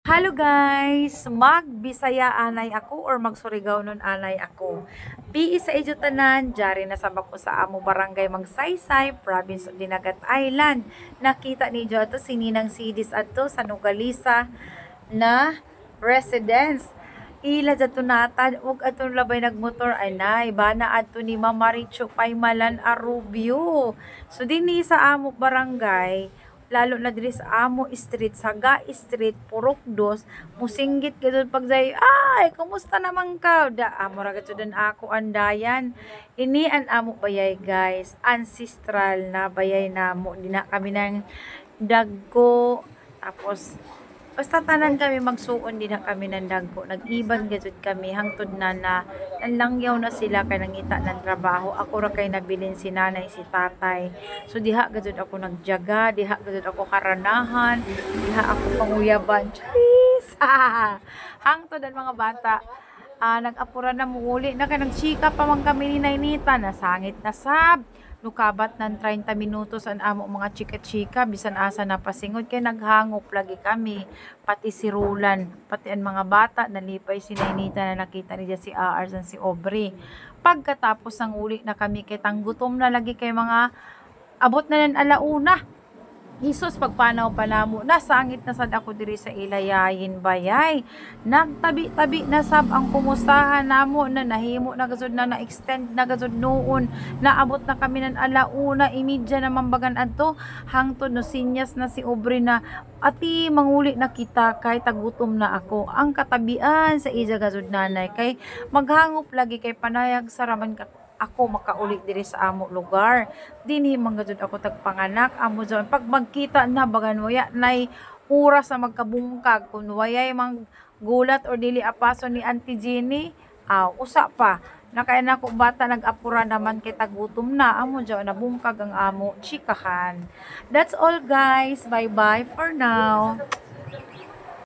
Hello guys! Magbisaya anay ako or magsurigaw nun anay ako. Pi sa edyo tanan, jari na sabak ko sa amo barangay Magsaysay, province of Dinagat Island. Nakita ni Jo ato sininang sidis ato sa Nugalisa na residence. Ila jato natad ug atong labay nagmotor anay bana adto ni Mama Richo Paymalan Arubio. So dinhi sa amo barangay lalo na diri sa Amo Street, Saga Street, Purok Dos, musinggit gud pagday, ay, kumusta naman ka? Da, amo ra gud ako andayan. Ini an amo bayay guys, ancestral na bayay namo, di na kami nang dagko, tapos basta tanan kami magsuon din na kami ng dagko. Nag-iban gajud kami hangtod na nanlangyaw na sila kay nangita ng trabaho. Ako ra kay nabilin si nanay si tatay. So diha gajud ako nagjaga, diha gajud ako karanahan, diha ako panguyaban. Charis! Hangtod ang mga bata nag-apura na muuli na kay nagchika pa man kami ni Nainita, nasangit na sab nukabat ng 30 minutos ang amo mga chika-chika bisan asa na pasingod kay naghangop lagi kami pati si Rulan pati ang mga bata nalipay si Nainita na nakita niya si Aars and si Aubrey. Pagkatapos ng uli na kami kay tanggutom na lagi kay mga abot na ng alauna. Hisos pagpanaw pala mo, nasangit na sad ako diri sa ilayayin bayay. Nagtabi-tabi na sab ang kumustahan namo na nahimo na gazud na extend na gazud noon. Naabot na kami ng alauna, imidya na mambagan adto hangtod no sinyas na si Aubrey na ati manguli na kita kay tagutom na ako. Ang katabian sa iya gazud nanay kay maghangop lagi kay panayag saraman ka ako makauli diri sa amo lugar. Dinhi man gud ako tagpanganak amo zon pag magkita na bagan waya nay oras na magkabungkag kun wayay mang gulat or dili apaso ni Auntie Jenny usa pa nakay nako bata nag-apura naman kay tagutom na amo jo nabungkag ang amo chikahan. That's all guys, bye bye for now.